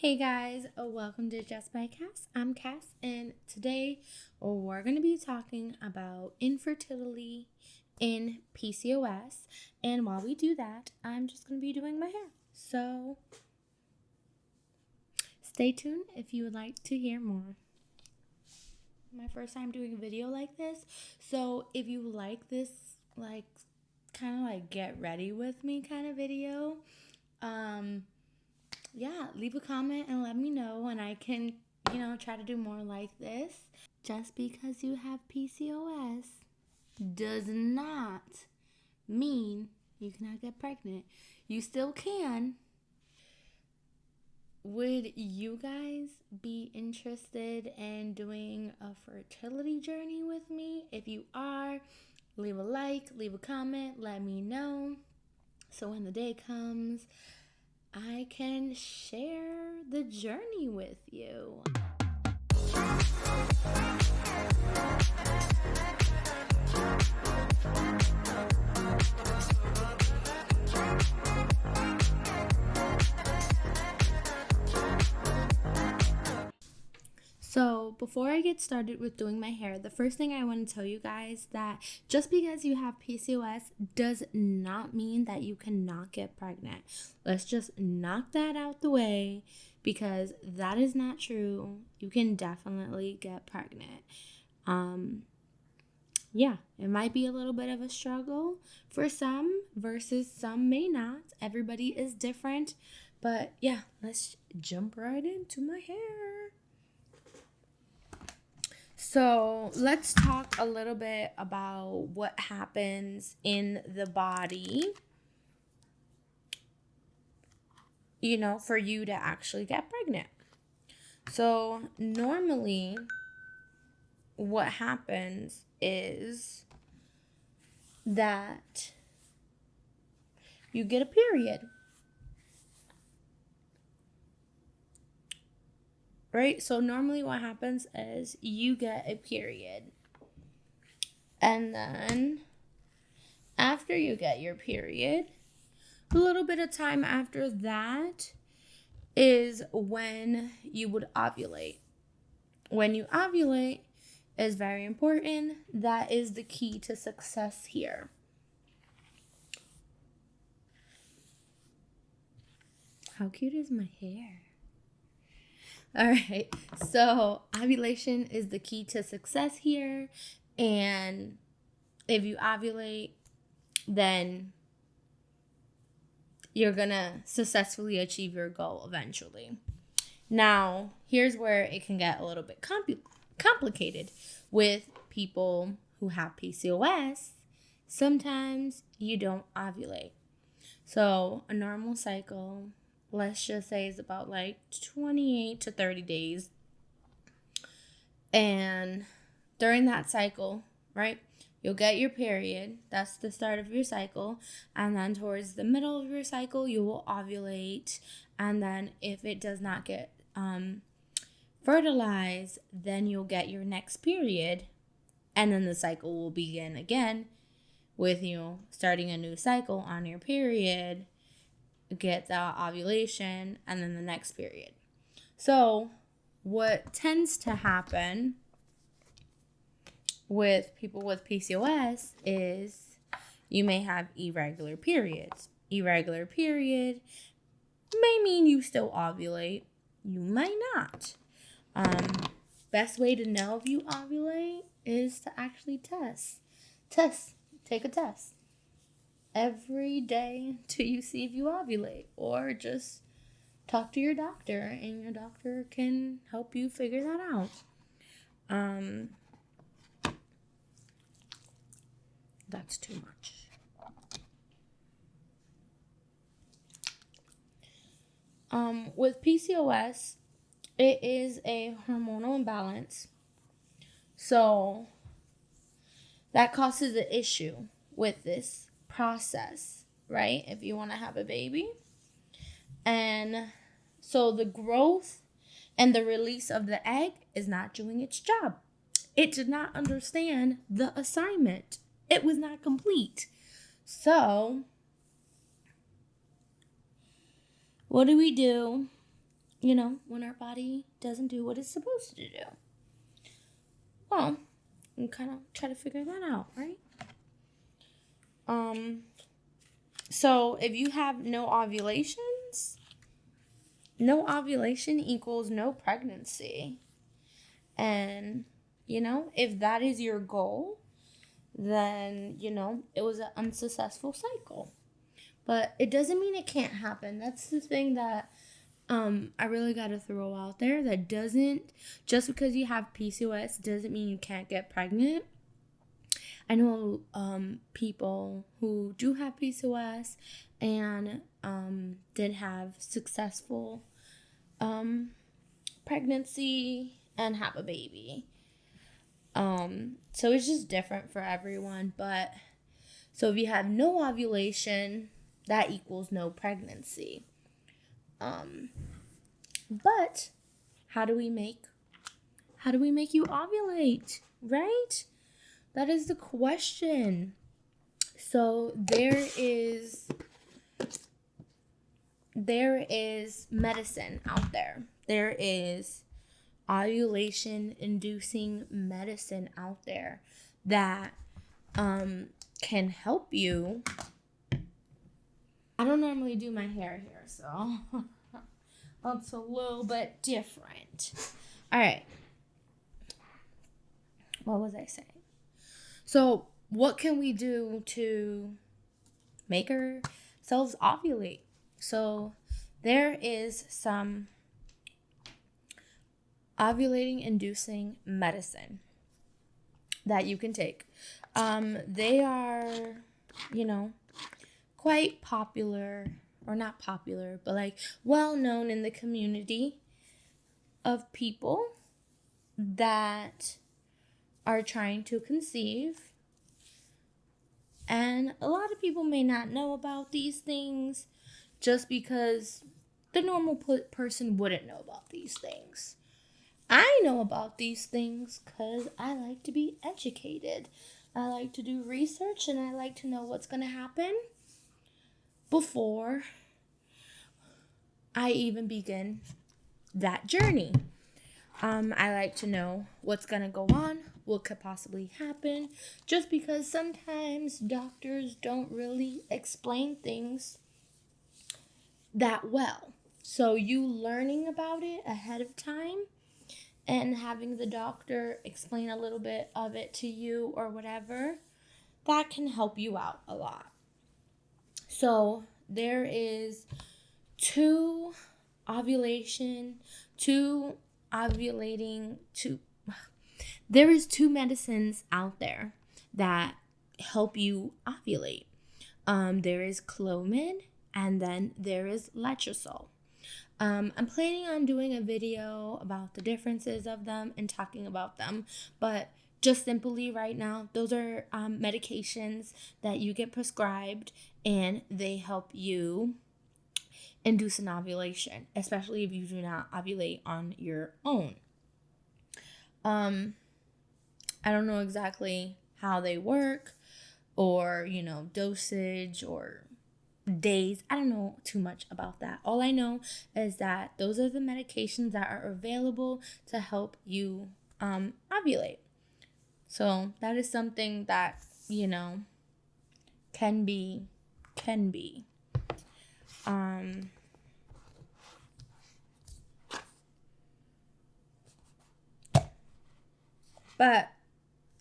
Hey guys, welcome to Just by Cass. I'm Cass, and today we're going to be talking about infertility in PCOS. And while we do that, I'm just going to be doing my hair. So stay tuned if you would like to hear more. My first time doing a video like this, so if you like this, kind of get ready with me kind of video, leave a comment and let me know, and I can, try to do more like this. Just because you have PCOS does not mean you cannot get pregnant. You still can. Would you guys be interested in doing a fertility journey with me? If you are, leave a like, leave a comment, let me know. So when the day comes, I can share the journey with you. So before I get started with doing my hair, the first thing I want to tell you guys that just because you have PCOS does not mean that you cannot get pregnant. Let's just knock that out the way, because that is not true. You can definitely get pregnant. It might be a little bit of a struggle for some versus some may not. Everybody is different. But yeah, let's jump right into my hair. So let's talk a little bit about what happens in the body, for you to actually get pregnant. So normally what happens is that you get a period. Right? So normally what happens is you get a period. And then after you get your period, a little bit of time after that is when you would ovulate. When you ovulate is very important. That is the key to success here. How cute is my hair? All right, so ovulation is the key to success here, and if you ovulate, then you're gonna successfully achieve your goal eventually. Now, here's where it can get a little bit complicated with people who have PCOS. Sometimes you don't ovulate. So a normal cycle, let's just say, is about 28 to 30 days. And during that cycle, right, you'll get your period. That's the start of your cycle. And then towards the middle of your cycle, you will ovulate. And then if it does not get fertilized, then you'll get your next period. And then the cycle will begin again with you starting a new cycle on your period, get the ovulation, and then the next period. So what tends to happen with people with PCOS is you may have irregular periods. Irregular period may mean you still ovulate. You might not. Best way to know if you ovulate is to actually test. Take a test every day till you see if you ovulate, or just talk to your doctor and your doctor can help you figure that out. That's too much. With PCOS, it is a hormonal imbalance, so that causes an issue with this process, right? If you want to have a baby. And so the growth and the release of the egg is not doing its job. It did not understand the assignment. It was not complete. So what do? when our body doesn't do what it's supposed to do. Well, we kind of try to figure that out, right? So if you have no ovulations, no ovulation equals no pregnancy. And, if that is your goal, then, it was an unsuccessful cycle. But it doesn't mean it can't happen. That's the thing that I really got to throw out there. That just because you have PCOS doesn't mean you can't get pregnant. I know people who do have PCOS and did have successful pregnancy and have a baby. So it's just different for everyone. But so if you have no ovulation, that equals no pregnancy. But how do we make you ovulate, right? That is the question. So there is medicine out there. There is ovulation inducing medicine out there that can help you. I don't normally do my hair here, so it's a little bit different. All right. What was I saying? So what can we do to make ourselves ovulate? So there is some ovulating inducing medicine that you can take. They are, quite popular, or not popular, but like well known in the community of people that are trying to conceive. And a lot of people may not know about these things just because the normal person wouldn't know about these things. I know about these things because I like to be educated. I like to do research and I like to know what's going to happen before I even begin that journey. I like to know what's going to go on, what could possibly happen, just because sometimes doctors don't really explain things that well. So you learning about it ahead of time and having the doctor explain a little bit of it to you or whatever, that can help you out a lot. So there is there is two medicines out there that help you ovulate. There is Clomid and then there is Letrozole. I'm planning on doing a video about the differences of them and talking about them, but just simply right now, those are medications that you get prescribed and they help you induce an ovulation, especially if you do not ovulate on your own. I don't know exactly how they work or, dosage or days. I don't know too much about that. All I know is that those are the medications that are available to help you ovulate. So that is something that, can be. But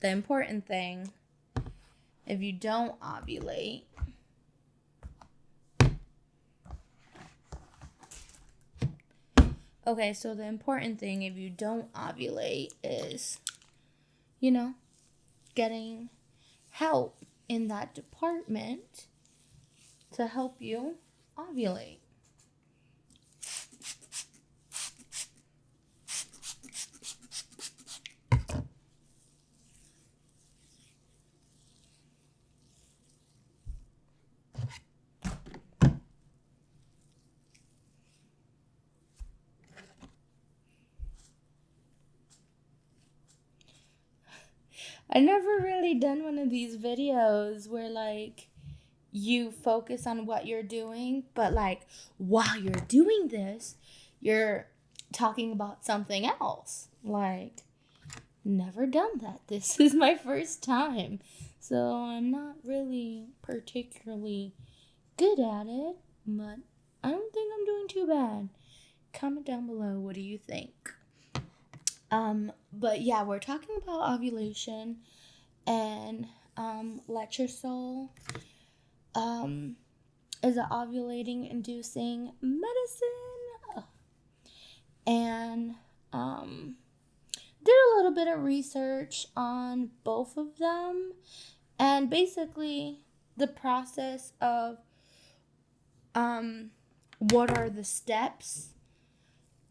the important thing, if you don't ovulate, so the important thing if you don't ovulate is, getting help in that department to help you ovulate. I never really done one of these videos where you focus on what you're doing, but while you're doing this, you're talking about something else. Like, never done that. This is my first time. So I'm not really particularly good at it, but I don't think I'm doing too bad. Comment down below, what do you think? But yeah, we're talking about ovulation and letrozole is an ovulating inducing medicine. And did a little bit of research on both of them, and basically the process of what are the steps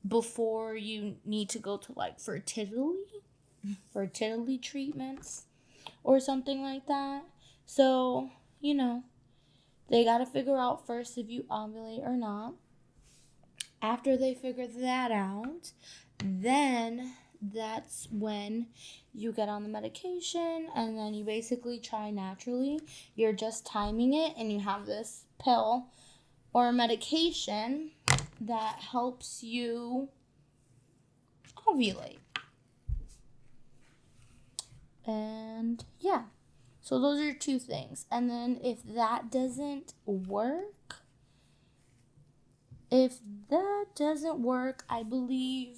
before you need to go to like fertility treatments or something like that. So, you know, they got to figure out first if you ovulate or not. After they figure that out, then that's when you get on the medication, and then you basically try naturally. You're just timing it, and you have this pill or medication that helps you ovulate. And yeah, so those are two things. And then if that doesn't work, I believe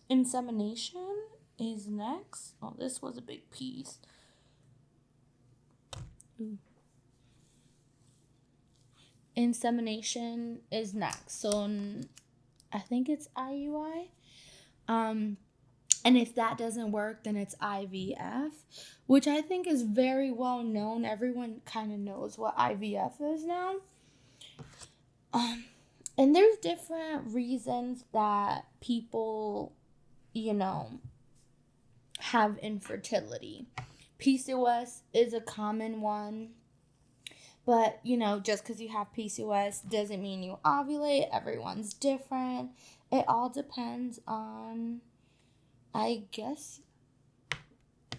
insemination is next. Oh, this was a big piece. Ooh. Insemination is next. So I think it's IUI. And if that doesn't work, then it's IVF, which I think is very well known. Everyone kind of knows what IVF is now. And there's different reasons that people, have infertility. PCOS is a common one. But, just because you have PCOS doesn't mean you ovulate. Everyone's different. It all depends on, I guess,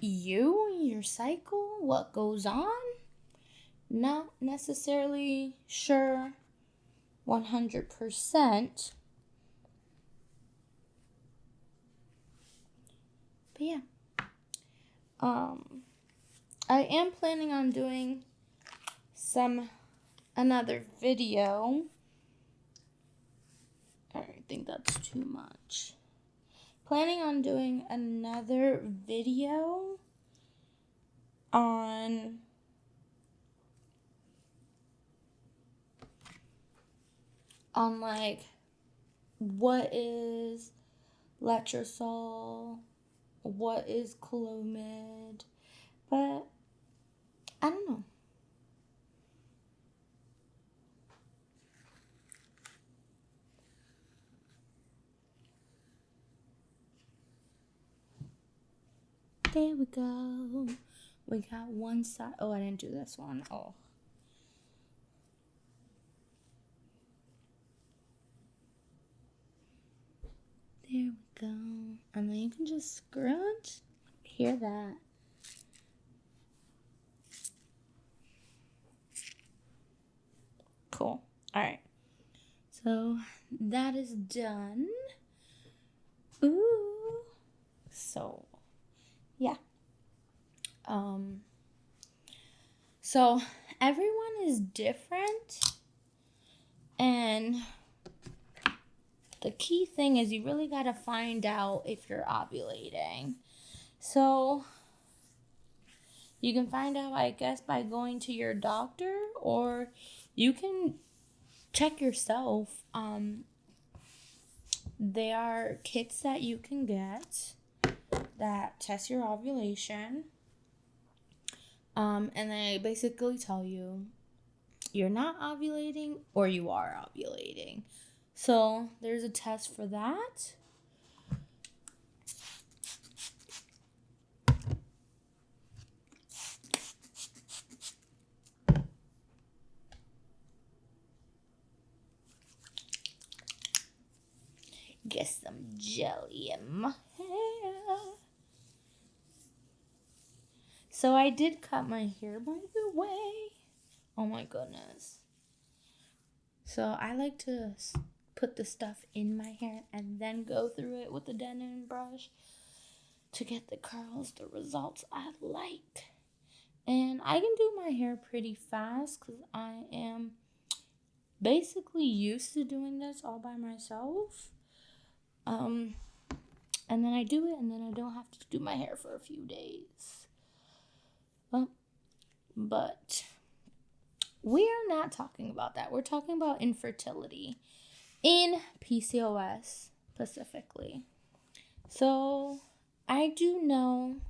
your cycle, what goes on. Not necessarily sure 100%. But yeah. I am planning on doing another video. I think that's too much. Planning on doing another video on like what is letrozole, what is Clomid, but I don't know. There we go. We got one side. Oh, I didn't do this one. Oh. There we go. And then you can just scrunch. Hear that? Cool. All right. So that is done. Ooh. So, yeah. So everyone is different, and the key thing is you really got to find out if you're ovulating. So you can find out, I guess, by going to your doctor, or you can check yourself. There are kits that you can get that test your ovulation. And they basically tell you you're not ovulating or you are ovulating. So there's a test for that. Get some jelly in my hair. So I did cut my hair, by the way. Oh my goodness. So I like to put the stuff in my hair and then go through it with the denman brush to get the curls, the results I like. And I can do my hair pretty fast because I am basically used to doing this all by myself. And then I do it, and then I don't have to do my hair for a few days. But we are not talking about that. We're talking about infertility in PCOS specifically. So I know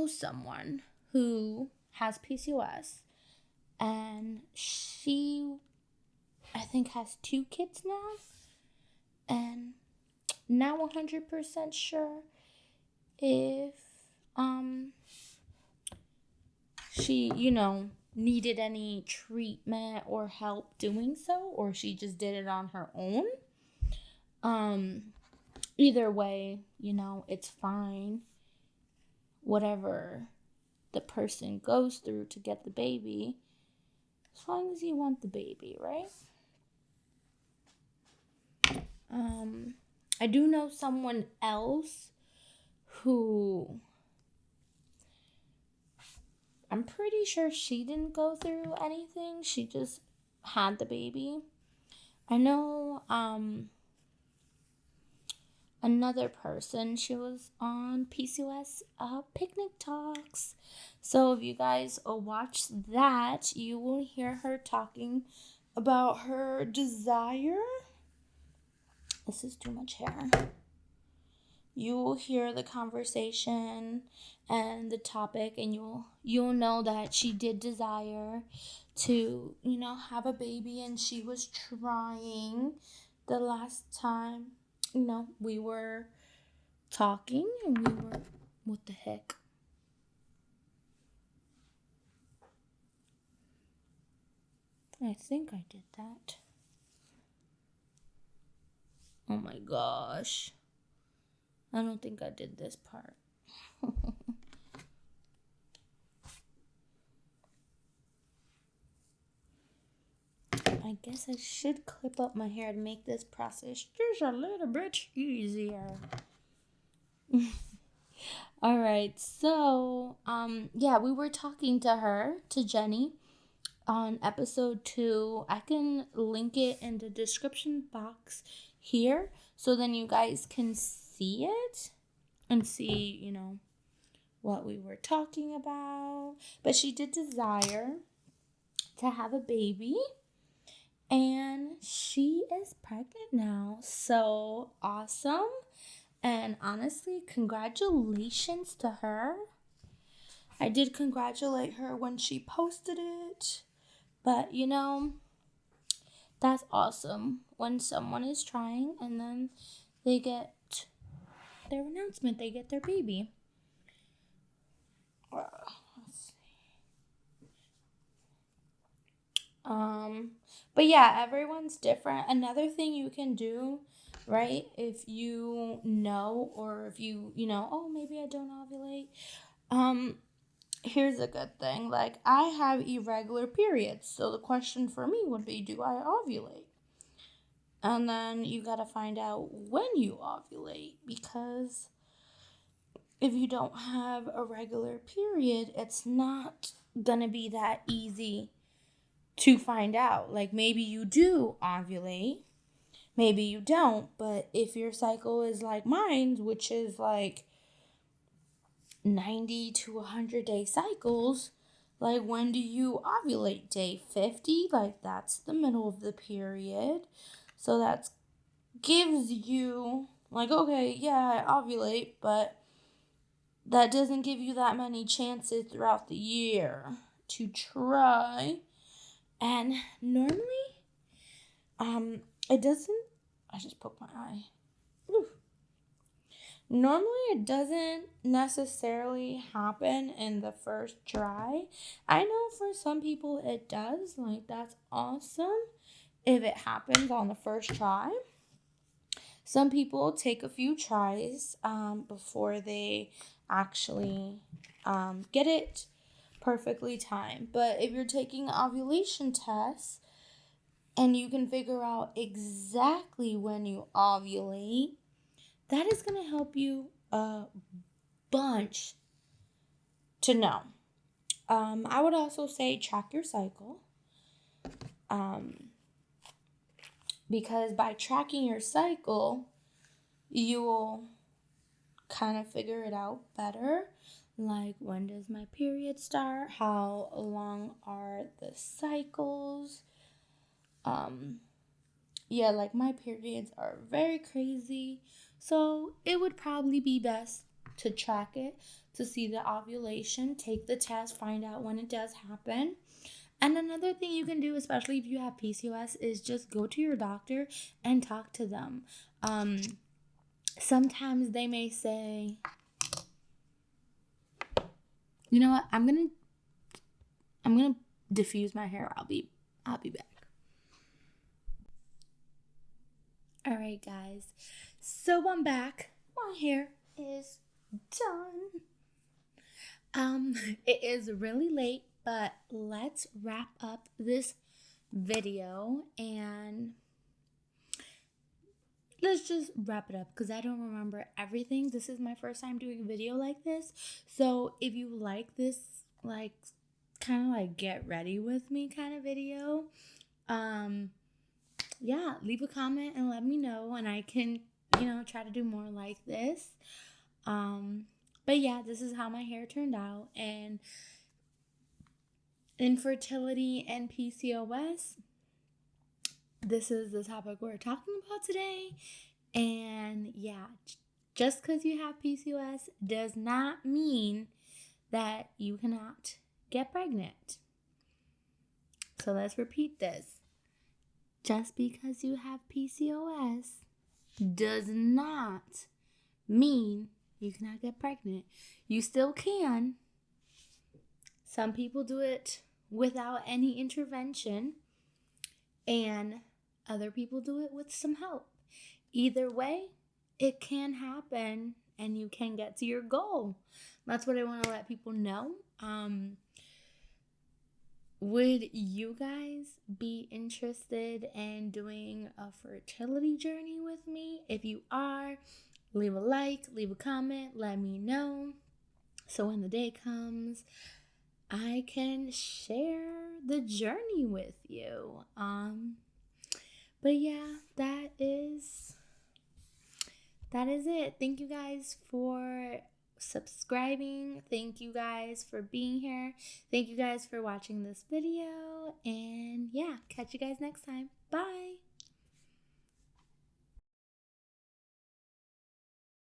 someone who has PCOS, and she, I think, has 2 kids now, and not 100% sure if she, needed any treatment or help doing so, or she just did it on her own. Either way, it's fine. Whatever the person goes through to get the baby, as long as you want the baby, right? I do know someone else who, I'm pretty sure she didn't go through anything. She just had the baby. I know another person, she was on PCOS Picnic Talks. So if you guys watch that, you will hear her talking about her desire. This is too much hair. You will hear the conversation and the topic, and you'll know that she did desire to, have a baby, and she was trying the last time, we were talking, and we were, what the heck? I think I did that. Oh my gosh. I don't think I did this part. I guess I should clip up my hair to make this process just a little bit easier. All right, so we were talking to Jenny on episode 2. I can link it in the description box here, so then you guys can see it and see, what we were talking about. But she did desire to have a baby, and she is pregnant now. So awesome. And honestly, congratulations to her. I did congratulate her when she posted it. But, that's awesome when someone is trying and then they get their announcement, they get their baby. Let's see. But yeah, everyone's different. Another thing you can do, right, if you know, or if you oh, maybe I don't ovulate. Here's a good thing. Like, I have irregular periods. So the question for me would be, do I ovulate? And then you got to find out when you ovulate, because if you don't have a regular period, it's not going to be that easy to find out. Like, maybe you do ovulate, maybe you don't. But if your cycle is like mine, which is like 90 to 100 day cycles, like, when do you ovulate? Day 50? Like, that's the middle of the period. So that gives you, like, okay, yeah, I ovulate, but that doesn't give you that many chances throughout the year to try. And normally, it doesn't, I just poked my eye. Oof. Normally, it doesn't necessarily happen in the first try. I know for some people it does. Like, that's awesome if it happens on the first try. Some people take a few tries before they actually get it perfectly timed. But if you're taking ovulation tests and you can figure out exactly when you ovulate, that is going to help you a bunch to know. I would also say track your cycle. Because by tracking your cycle, you will kind of figure it out better. Like, when does my period start? How long are the cycles? Yeah, like, my periods are very crazy. So it would probably be best to track it to see the ovulation, take the test, find out when it does happen. And another thing you can do, especially if you have PCOS, is just go to your doctor and talk to them. Sometimes they may say, you know what, I'm gonna diffuse my hair. I'll be back. All right, guys. So I'm back. My hair is done. It is really late, but let's wrap up this video and let's just wrap it up because I don't remember everything. This is my first time doing a video like this. So if you like this, like, kind of like get ready with me kind of video, yeah, leave a comment and let me know, and I can, try to do more like this. But yeah, this is how my hair turned out. And infertility and PCOS, this is the topic we're talking about today. And yeah, just because you have PCOS does not mean that you cannot get pregnant. So let's repeat this. Just because you have PCOS does not mean you cannot get pregnant. You still can. Some people do it without any intervention, and other people do it with some help. Either way, it can happen and you can get to your goal. That's what I want to let people know. Would you guys be interested in doing a fertility journey with me? If you are, leave a like, leave a comment, let me know. So when the day comes, I can share the journey with you. But yeah, that is it. Thank you guys for subscribing. Thank you guys for being here. Thank you guys for watching this video. And yeah, catch you guys next time. Bye.